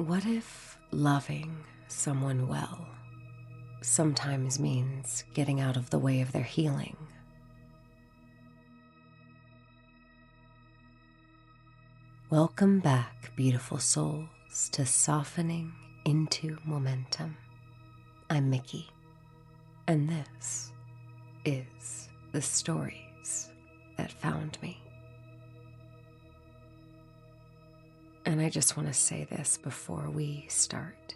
What if loving someone well sometimes means getting out of the way of their healing? Welcome back, beautiful souls, to Softening into Momentum. I'm Miki, and this is the stories that found me. And I just want to say this before we start.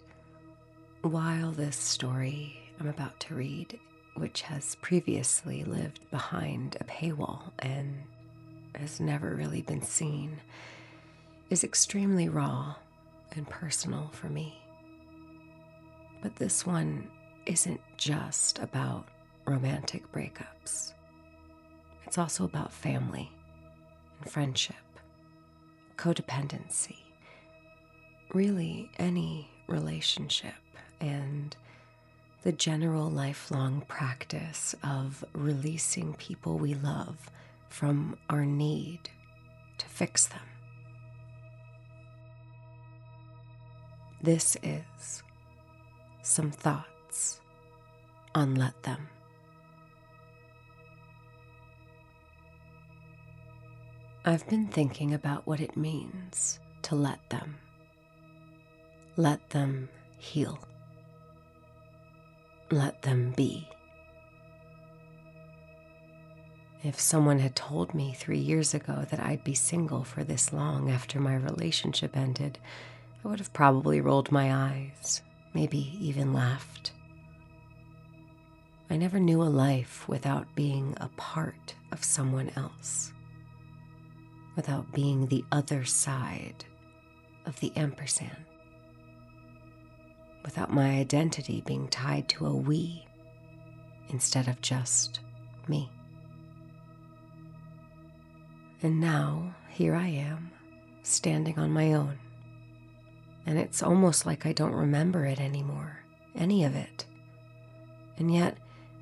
While this story I'm about to read, which has previously lived behind a paywall and has never really been seen, is extremely raw and personal for me. But this one isn't just about romantic breakups. It's also about family and friendship, codependency, really any relationship, and the general lifelong practice of releasing people we love from our need to fix them. This is some thoughts on Let Them. I've been thinking about what it means to let them. Let them heal. Let them be. If someone had told me 3 years ago that I'd be single for this long after my relationship ended, I would have probably rolled my eyes, maybe even laughed. I never knew a life without being a part of someone else, without being the other side of the ampersand, without my identity being tied to a we instead of just me. And now, here I am, standing on my own. And it's almost like I don't remember it anymore, any of it. And yet,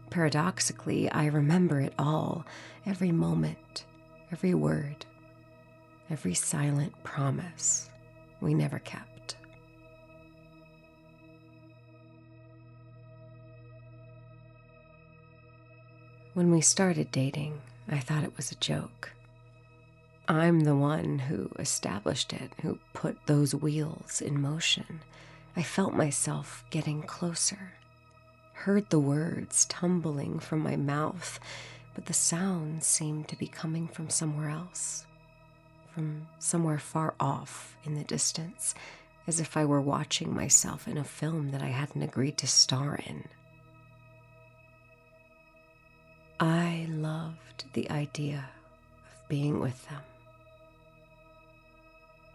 paradoxically, I remember it all, every moment, every word, every silent promise we never kept. When we started dating, I thought it was a joke. I'm the one who established it, who put those wheels in motion. I felt myself getting closer, heard the words tumbling from my mouth, but the sounds seemed to be coming from somewhere else, from somewhere far off in the distance, as if I were watching myself in a film that I hadn't agreed to star in. I loved the idea of being with them.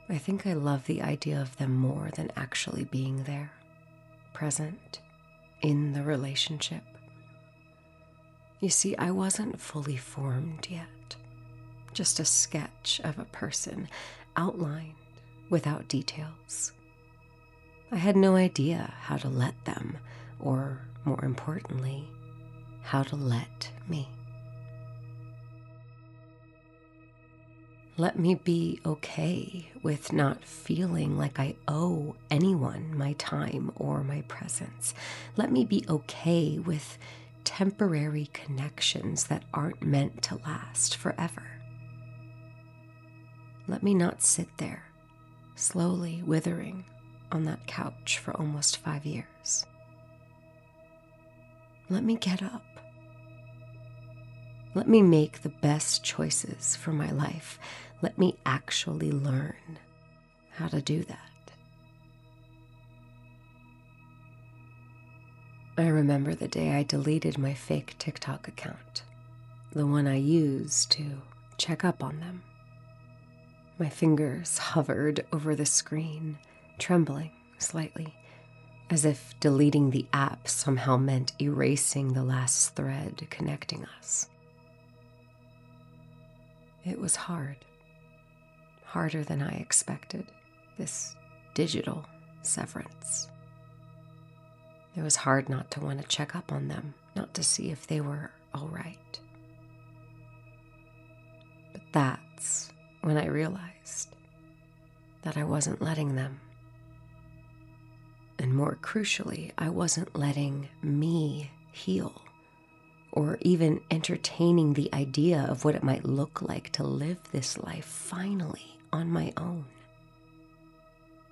I think I love the idea of them more than actually being there, present, in the relationship. You see, I wasn't fully formed yet, just a sketch of a person, outlined without details. I had no idea how to let them, or more importantly, how to let me. Let me be okay with not feeling like I owe anyone my time or my presence. Let me be okay with temporary connections that aren't meant to last forever. Let me not sit there, slowly withering on that couch for almost 5 years. Let me get up. Let me make the best choices for my life. Let me actually learn how to do that. I remember the day I deleted my fake TikTok account, the one I used to check up on them. My fingers hovered over the screen, trembling slightly, as if deleting the app somehow meant erasing the last thread connecting us. It was hard. Harder than I expected, this digital severance. It was hard not to want to check up on them, not to see if they were all right. But that's when I realized that I wasn't letting them. And more crucially, I wasn't letting me heal or even entertaining the idea of what it might look like to live this life finally on my own.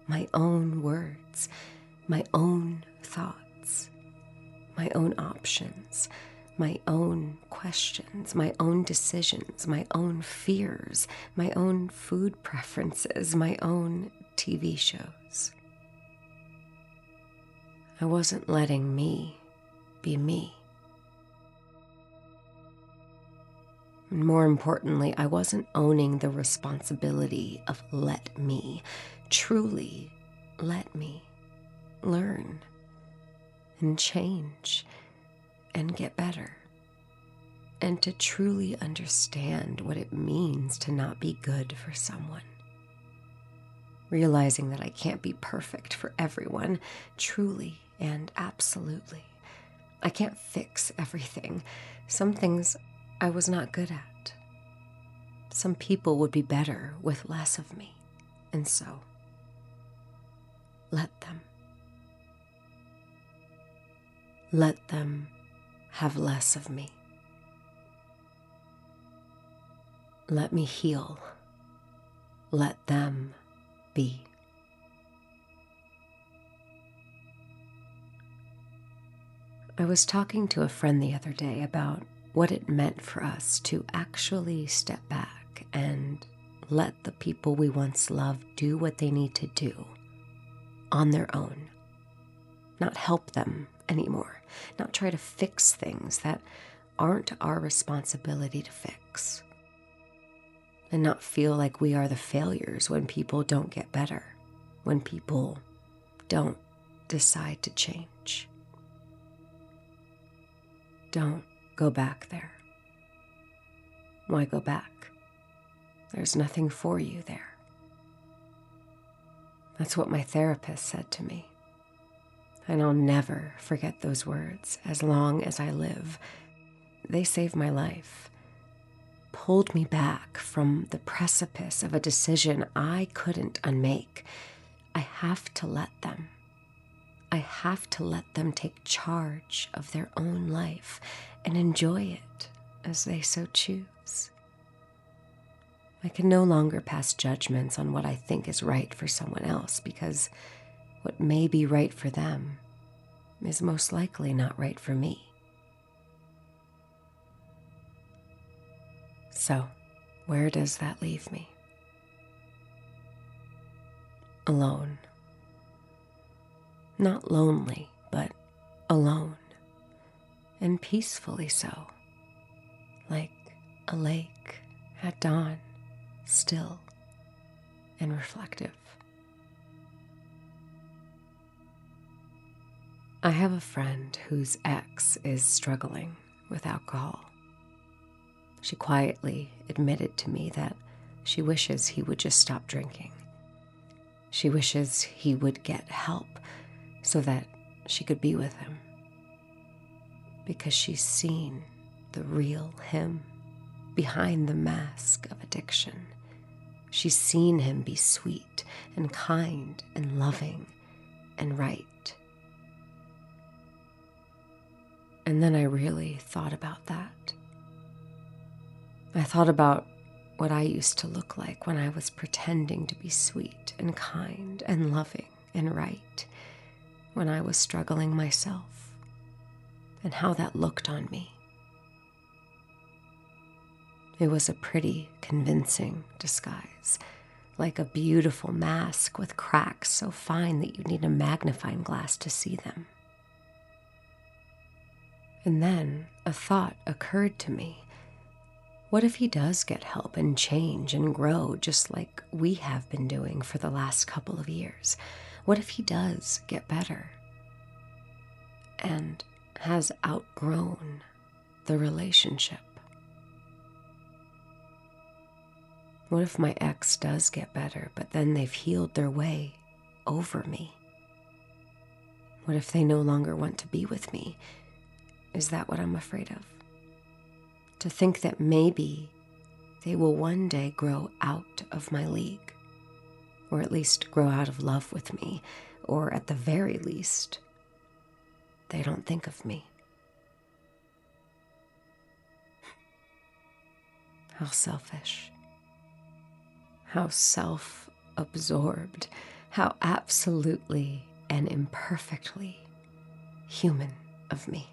My own words, my own thoughts, my own options, my own questions, my own decisions, my own fears, my own food preferences, my own TV shows. I wasn't letting me be me. And more importantly, I wasn't owning the responsibility of let me, truly let me learn and change and get better, and to truly understand what it means to not be good for someone. Realizing that I can't be perfect for everyone, truly and absolutely. I can't fix everything. Some things I was not good at. Some people would be better with less of me, and so let them. Let them have less of me. Let me heal. Let them be. I was talking to a friend the other day about what it meant for us to actually step back and let the people we once loved do what they need to do on their own. Not help them anymore. Not try to fix things that aren't our responsibility to fix. And not feel like we are the failures when people don't get better, when people don't decide to change. Don't go back there. Why go back? There's nothing for you there. That's what my therapist said to me. And I'll never forget those words as long as I live. They saved my life. Pulled me back from the precipice of a decision I couldn't unmake. I have to let them. I have to let them take charge of their own life and enjoy it as they so choose. I can no longer pass judgments on what I think is right for someone else, because what may be right for them is most likely not right for me. So, where does that leave me? Alone. Not lonely, but alone. And peacefully so. Like a lake at dawn, still and reflective. I have a friend whose ex is struggling with alcohol. She quietly admitted to me that she wishes he would just stop drinking. She wishes he would get help so that she could be with him. Because she's seen the real him behind the mask of addiction. She's seen him be sweet and kind and loving and right. And then I really thought about that. I thought about what I used to look like when I was pretending to be sweet and kind and loving and right, when I was struggling myself, and how that looked on me. It was a pretty convincing disguise, like a beautiful mask with cracks so fine that you need a magnifying glass to see them. And then a thought occurred to me. What if he does get help and change and grow just like we have been doing for the last couple of years? What if he does get better and has outgrown the relationship? What if my ex does get better, but then they've healed their way over me? What if they no longer want to be with me? Is that what I'm afraid of? To think that maybe they will one day grow out of my league, or at least grow out of love with me, or at the very least, they don't think of me. How selfish. How self-absorbed. How absolutely and imperfectly human of me.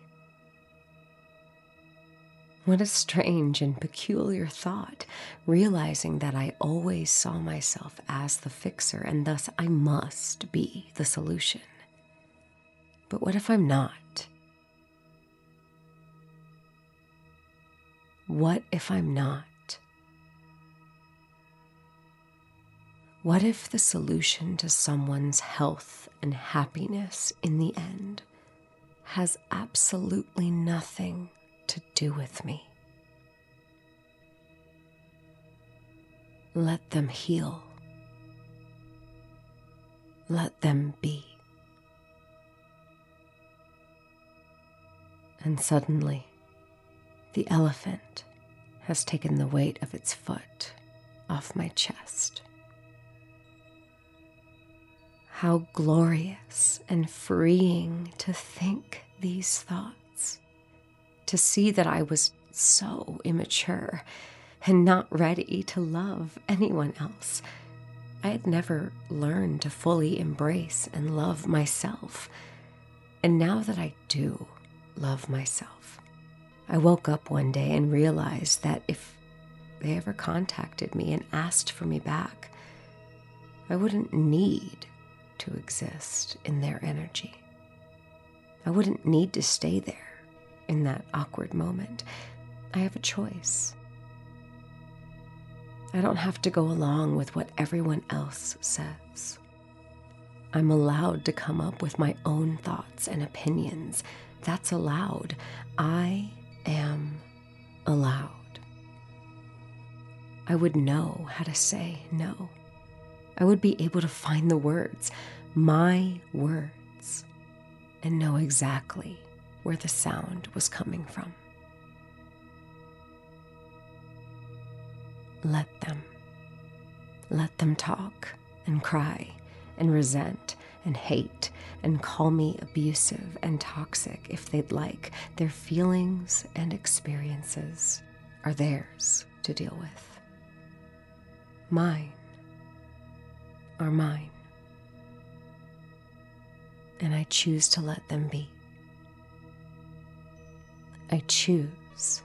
What a strange and peculiar thought, realizing that I always saw myself as the fixer and thus I must be the solution. But what if I'm not? What if I'm not? What if the solution to someone's health and happiness in the end has absolutely nothing to do with me? Let them heal. Let them be. And suddenly, the elephant has taken the weight of its foot off my chest. How glorious and freeing to think these thoughts, to see that I was so immature and not ready to love anyone else. I had never learned to fully embrace and love myself. And now that I do love myself, I woke up one day and realized that if they ever contacted me and asked for me back, I wouldn't need to exist in their energy. I wouldn't need to stay there in that awkward moment. I have a choice. I don't have to go along with what everyone else says. I'm allowed to come up with my own thoughts and opinions. That's allowed. I am allowed. I would know how to say no. I would be able to find the words, my words, and know exactly where the sound was coming from. Let them. Let them talk and cry and resent and hate and call me abusive and toxic if they'd like. Their feelings and experiences are theirs to deal with. Mine are mine. And I choose to let them be. I choose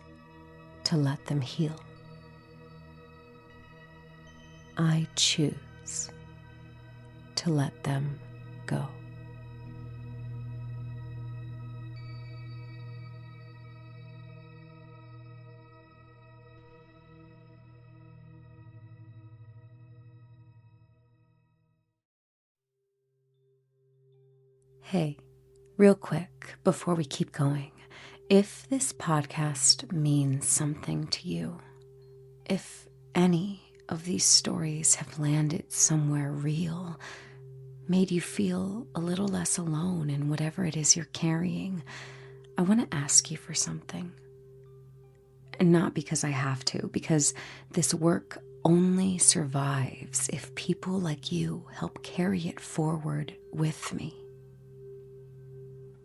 to let them heal. I choose to let them go. Hey, real quick before we keep going, if this podcast means something to you, if any of these stories have landed somewhere real, made you feel a little less alone in whatever it is you're carrying, I want to ask you for something. And not because I have to, because this work only survives if people like you help carry it forward with me.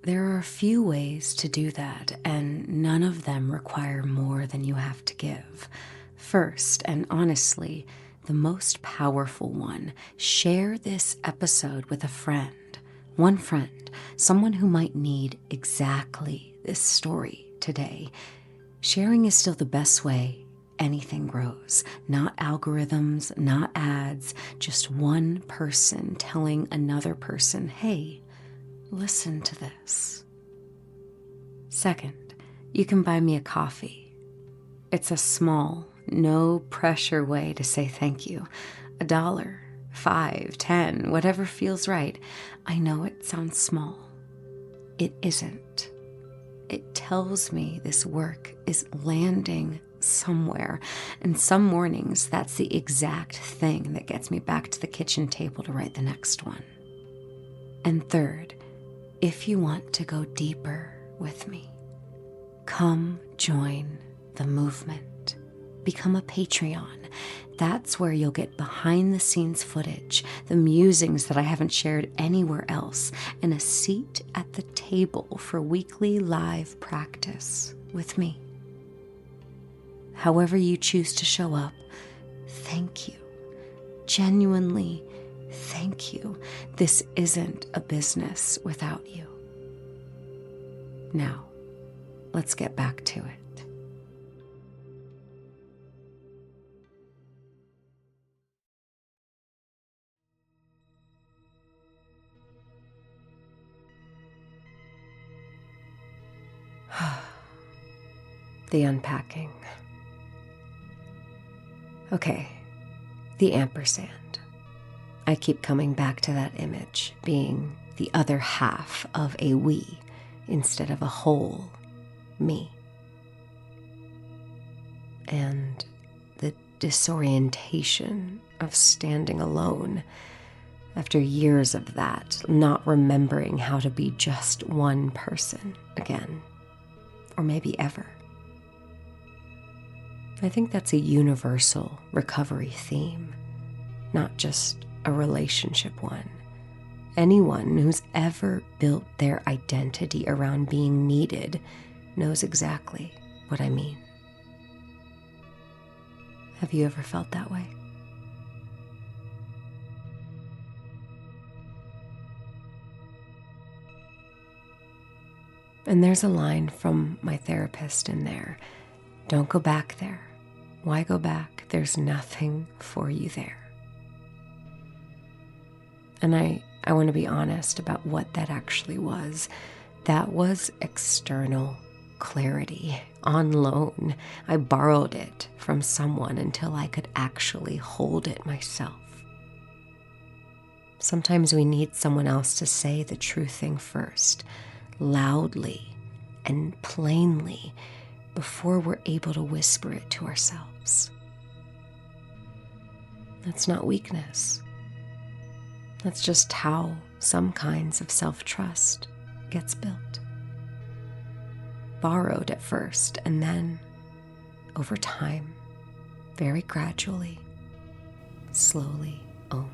There are a few ways to do that, and none of them require more than you have to give. First, and honestly, the most powerful one, share this episode with a friend. One friend, someone who might need exactly this story today. Sharing is still the best way anything grows. Not algorithms, not ads, just one person telling another person, hey, listen to this. Second, you can buy me a coffee. It's a small, no pressure way to say thank you. $1, $5, $10, whatever feels right. I know it sounds small. It isn't. It tells me this work is landing somewhere. And some mornings, that's the exact thing that gets me back to the kitchen table to write the next one. And third, if you want to go deeper with me, come join the movement. become a Patreon. That's where you'll get behind the scenes footage, the musings that I haven't shared anywhere else, and a seat at the table for weekly live practice with me. However you choose to show up, thank you. Genuinely, thank you. This isn't a business without you. Now, let's get back to it. The unpacking. Okay, the ampersand. I keep coming back to that image being the other half of a we instead of a whole me. And the disorientation of standing alone after years of that, not remembering how to be just one person again, or maybe ever. I think that's a universal recovery theme, not just a relationship one. Anyone who's ever built their identity around being needed knows exactly what I mean. Have you ever felt that way? And there's a line from my therapist in there. Don't go back there. Why go back? There's nothing for you there. And I want to be honest about what that actually was. That was external clarity on loan. I borrowed it from someone until I could actually hold it myself. Sometimes we need someone else to say the true thing first, loudly and plainly, before we're able to whisper it to ourselves. That's not weakness. That's just how some kinds of self-trust gets built. Borrowed at first, and then, over time, very gradually, slowly owned.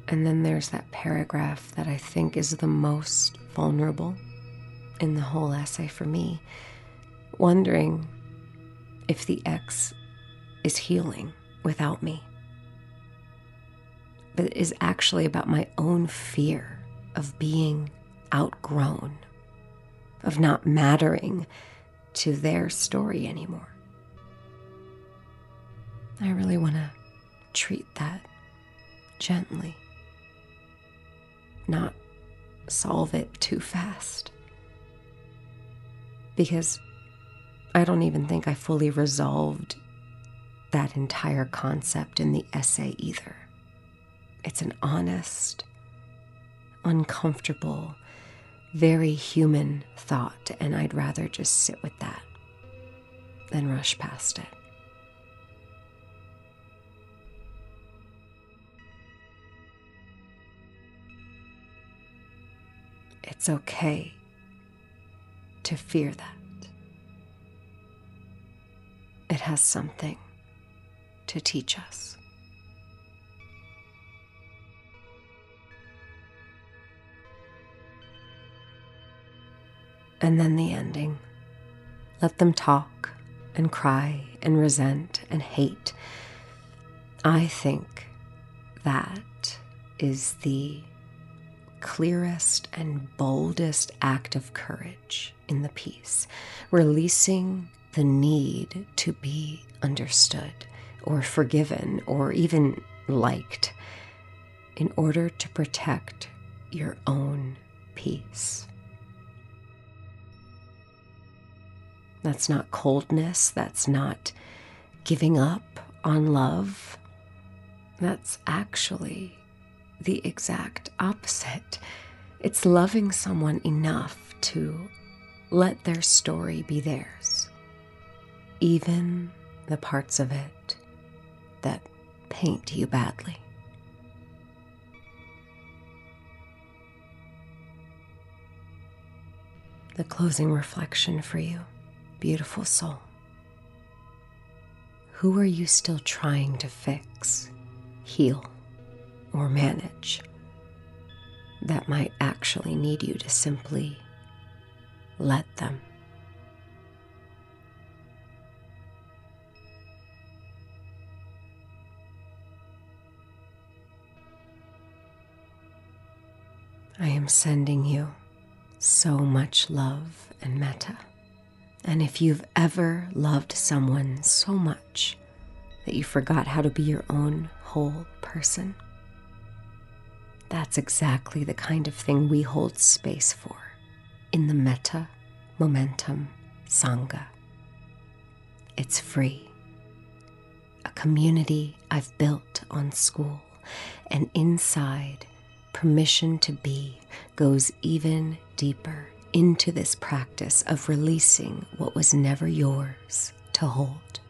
And then there's that paragraph that I think is the most vulnerable in the whole essay for me, wondering if the ex is healing without me, but it is actually about my own fear of being outgrown, of not mattering to their story anymore. I really want to treat that gently, not solve it too fast, because I don't even think I fully resolved that entire concept in the essay either. It's an honest, uncomfortable, very human thought, and I'd rather just sit with that than rush past it. It's okay to fear that. It has something to teach us. And then the ending. Let them talk and cry and resent and hate. I think that is the clearest and boldest act of courage in the piece, releasing the need to be understood or forgiven or even liked in order to protect your own peace. That's not coldness. That's not giving up on love. That's actually the exact opposite. It's loving someone enough to let their story be theirs, even the parts of it that paint you badly. The closing reflection for you, beautiful soul. Who are you still trying to fix, heal, or manage that might actually need you to simply let them? I am sending you so much love and metta. And if you've ever loved someone so much that you forgot how to be your own whole person, that's exactly the kind of thing we hold space for in the Metta Momentum Sangha. It's free. A community I've built on school, and inside, permission to be goes even deeper into this practice of releasing what was never yours to hold.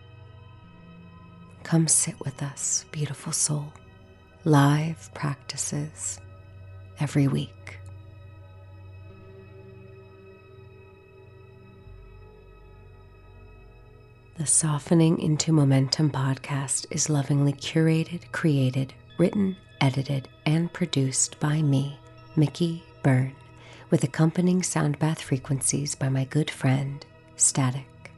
Come sit with us, beautiful soul. Live practices every week. The Softening into Momentum podcast is lovingly curated, created, written, edited, and produced by me, Miki, with accompanying sound bath frequencies by my good friend, Static.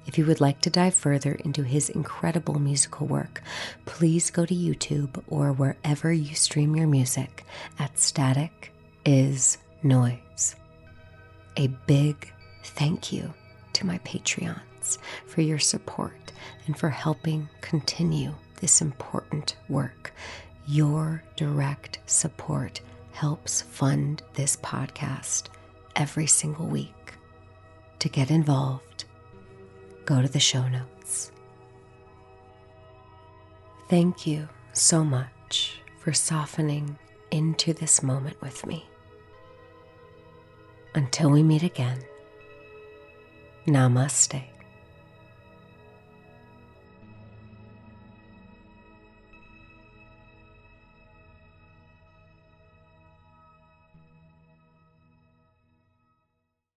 If you would like to dive further into his incredible musical work, please go to YouTube or wherever you stream your music at Static is Noise. A big thank you to my Patreons for your support and for helping continue this important work. Your direct support helps fund this podcast every single week. To get involved, go to the show notes. Thank you so much for softening into this moment with me. Until we meet again, namaste.